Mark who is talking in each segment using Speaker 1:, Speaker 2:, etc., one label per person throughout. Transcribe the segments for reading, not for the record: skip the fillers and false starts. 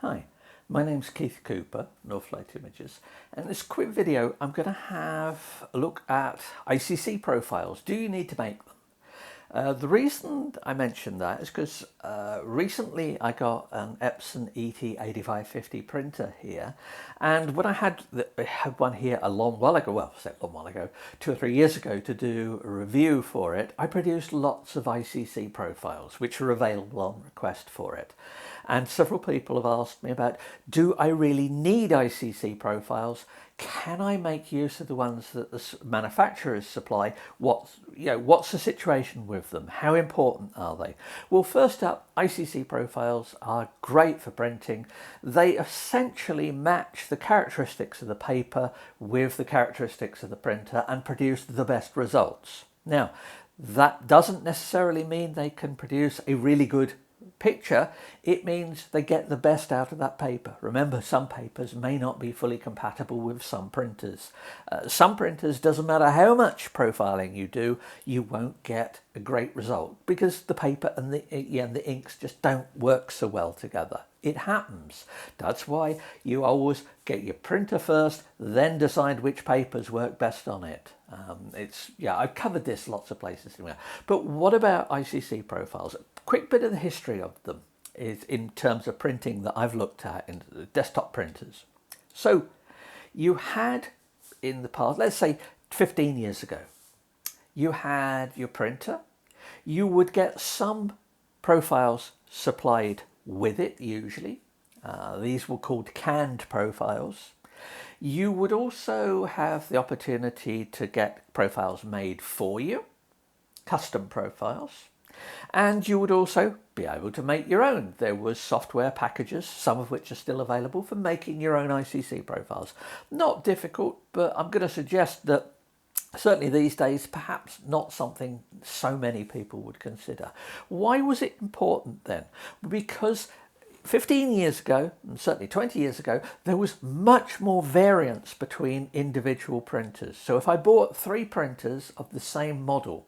Speaker 1: Hi, my name's Keith Cooper, Northlight Images, and in this quick video I'm going to have a look at ICC profiles. Do you need to make them? The reason I mentioned that is because recently I got an Epson ET8550 printer here, and when I had one here a long while ago, well, say a long while ago, 2 or 3 years ago, to do a review for it, I produced lots of ICC profiles which are available on request for it. And several people have asked me about, do I really need ICC profiles? Can I make use of the ones that the manufacturers supply? What's the situation with them? How important are they? Well, first up, ICC profiles are great for printing. They essentially match the characteristics of the paper with the characteristics of the printer and produce the best results. Now, that doesn't necessarily mean they can produce a really good picture. It means they get the best out of that paper. Remember, some papers may not be fully compatible with some printers. Some printers, doesn't matter how much profiling you do, you won't get a great result because the paper and the inks just don't work so well together. It happens. That's why you always get your printer first, then decide which papers work best on it. I've covered this lots of places anyway. But what about ICC profiles? A quick bit of the history of them is in terms of printing that I've looked at in the desktop printers. So you had in the past, let's say 15 years ago, you had your printer. You would get some profiles supplied with it usually. These were called canned profiles. You would also have the opportunity to get profiles made for you, custom profiles, and you would also be able to make your own. There was software packages, some of which are still available for making your own ICC profiles. Not difficult, but I'm going to suggest that certainly these days, perhaps not something so many people would consider. Why was it important then? Because 15 years ago, and certainly 20 years ago, there was much more variance between individual printers. So if I bought 3 printers of the same model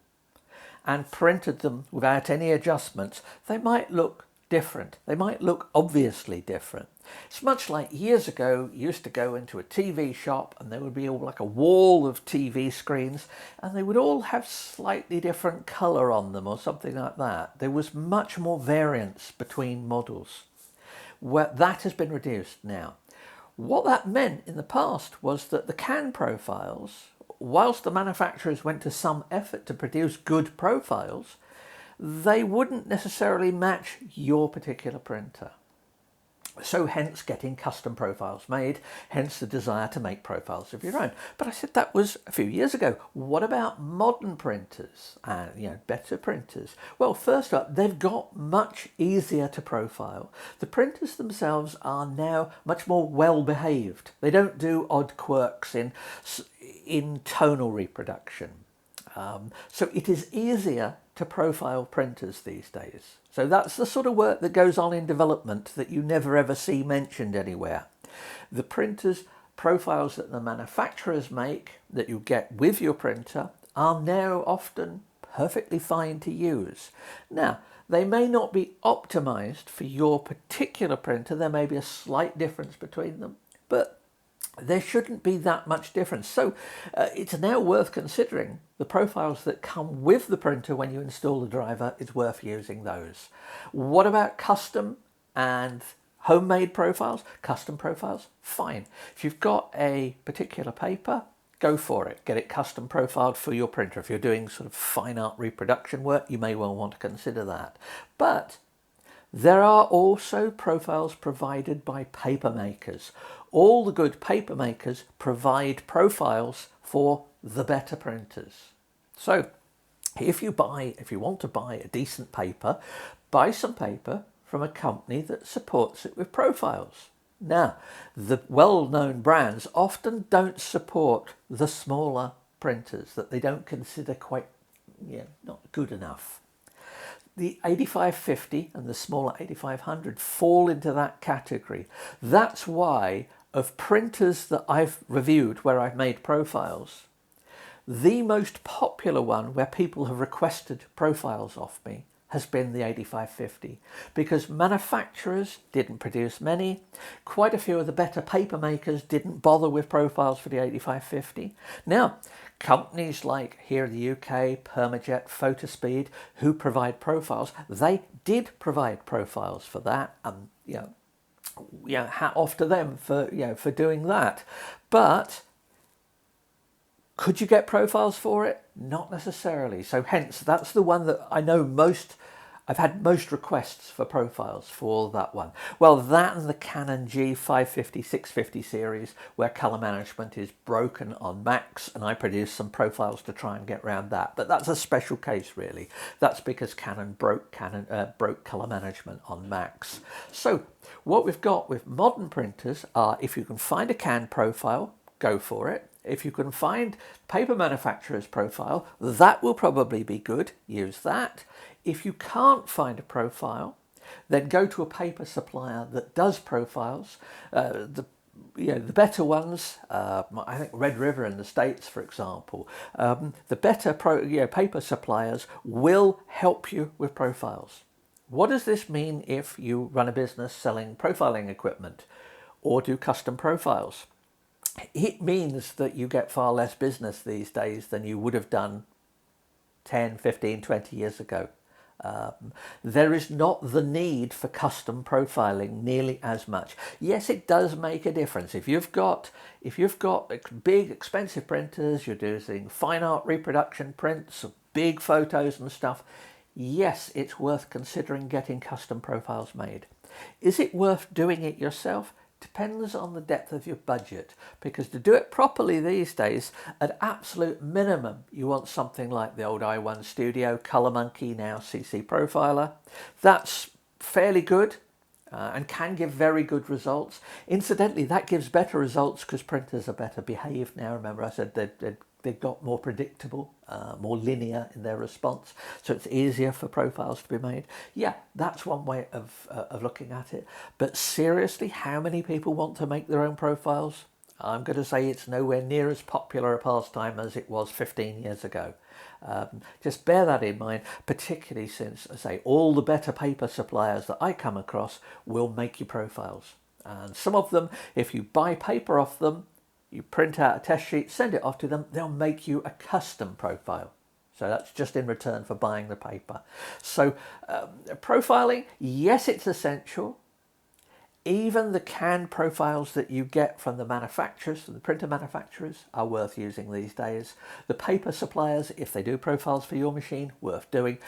Speaker 1: and printed them without any adjustments, they might look different. They might look obviously different. It's much like years ago, you used to go into a TV shop and there would be all like a wall of TV screens and they would all have slightly different colour on them or something like that. There was much more variance between models. Well, that has been reduced now. What that meant in the past was that the can profiles, whilst the manufacturers went to some effort to produce good profiles, they wouldn't necessarily match your particular printer. So hence getting custom profiles made, hence the desire to make profiles of your own. But I said that was a few years ago. What about modern printers and better printers? Well, first up, they've got much easier to profile. The printers themselves are now much more well behaved. They don't do odd quirks in tonal reproduction. So it is easier to profile printers these days. So that's the sort of work that goes on in development that you never ever see mentioned anywhere. The printers profiles that the manufacturers make that you get with your printer are now often perfectly fine to use. Now, they may not be optimized for your particular printer. There may be a slight difference between them, but there shouldn't be that much difference. So it's now worth considering the profiles that come with the printer when you install the driver. It's worth using those. What about custom and homemade profiles? Custom profiles? Fine. If you've got a particular paper, go for it. Get it custom profiled for your printer. If you're doing sort of fine art reproduction work, you may well want to consider that. But there are also profiles provided by paper makers. All the good paper makers provide profiles for the better printers. So if you want to buy a decent paper, buy some paper from a company that supports it with profiles. Now, the well-known brands often don't support the smaller printers that they don't consider quite not good enough. The 8550 and the smaller 8500 fall into that category. That's why of printers that I've reviewed where I've made profiles, the most popular one where people have requested profiles off me has been the 8550, because manufacturers didn't produce many. Quite a few of the better paper makers didn't bother with profiles for the 8550. Now, companies like here in the UK, Permajet, Photospeed, who provide profiles, they did provide profiles for that, and hat off to them for for doing that. But could you get profiles for it? Not necessarily. So hence, that's the one that I know most, I've had most requests for profiles for that one. Well, that and the Canon G550, 650 series, where colour management is broken on Macs, and I produce some profiles to try and get around that. But that's a special case, really. That's because Canon broke colour management on Macs. So what we've got with modern printers are, if you can find a CAN profile, go for it. If you can find paper manufacturer's profile, that will probably be good. Use that. If you can't find a profile, then go to a paper supplier that does profiles. The better ones, I think Red River in the States, for example, the better paper suppliers will help you with profiles. What does this mean if you run a business selling profiling equipment or do custom profiles? It means that you get far less business these days than you would have done 10, 15, 20 years ago. There is not the need for custom profiling nearly as much. Yes, it does make a difference. If you've got big expensive printers, you're doing fine art reproduction prints, big photos and stuff, yes, it's worth considering getting custom profiles made. Is it worth doing it yourself? Depends on the depth of your budget, because to do it properly these days, at absolute minimum, you want something like the old i1 Studio, Colour Monkey, now CC Profiler. That's fairly good and can give very good results. Incidentally, that gives better results because printers are better behaved now. Remember I said they've got more predictable, more linear in their response, so it's easier for profiles to be made. Yeah, that's one way of looking at it. But seriously, how many people want to make their own profiles? I'm going to say it's nowhere near as popular a pastime as it was 15 years ago. Just bear that in mind, particularly since, I say, all the better paper suppliers that I come across will make you profiles. And some of them, if you buy paper off them, you print out a test sheet, send it off to them, they'll make you a custom profile. So that's just in return for buying the paper. So profiling, yes, it's essential. Even the CAN profiles that you get from the manufacturers, the printer manufacturers, are worth using these days. The paper suppliers, if they do profiles for your machine, worth doing.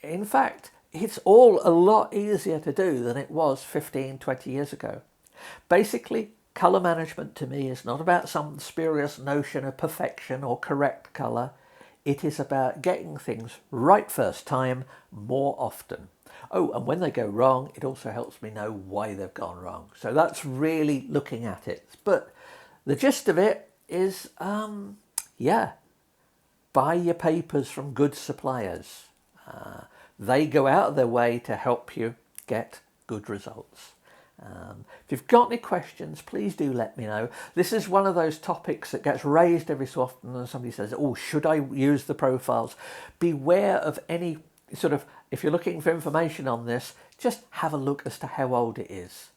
Speaker 1: In fact, it's all a lot easier to do than it was 15, 20 years ago. Basically, colour management to me is not about some spurious notion of perfection or correct colour. It is about getting things right first time more often. Oh, and when they go wrong, it also helps me know why they've gone wrong. So that's really looking at it. But the gist of it is, buy your papers from good suppliers. They go out of their way to help you get good results. If you've got any questions, please do let me know. This is one of those topics that gets raised every so often, and somebody says, oh, should I use the profiles? Beware of any sort of, if you're looking for information on this, just have a look as to how old it is.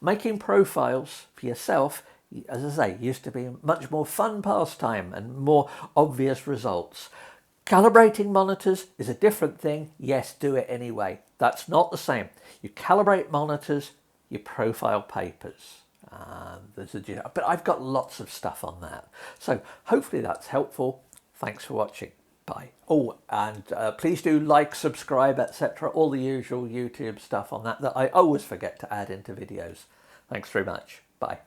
Speaker 1: Making profiles for yourself, as I say, used to be a much more fun pastime and more obvious results. Calibrating monitors is a different thing. Yes, do it anyway. That's not the same. You calibrate monitors, you profile papers. But I've got lots of stuff on that. So hopefully that's helpful. Thanks for watching. Bye. Oh, and please do like, subscribe, etc. All the usual YouTube stuff on that I always forget to add into videos. Thanks very much. Bye.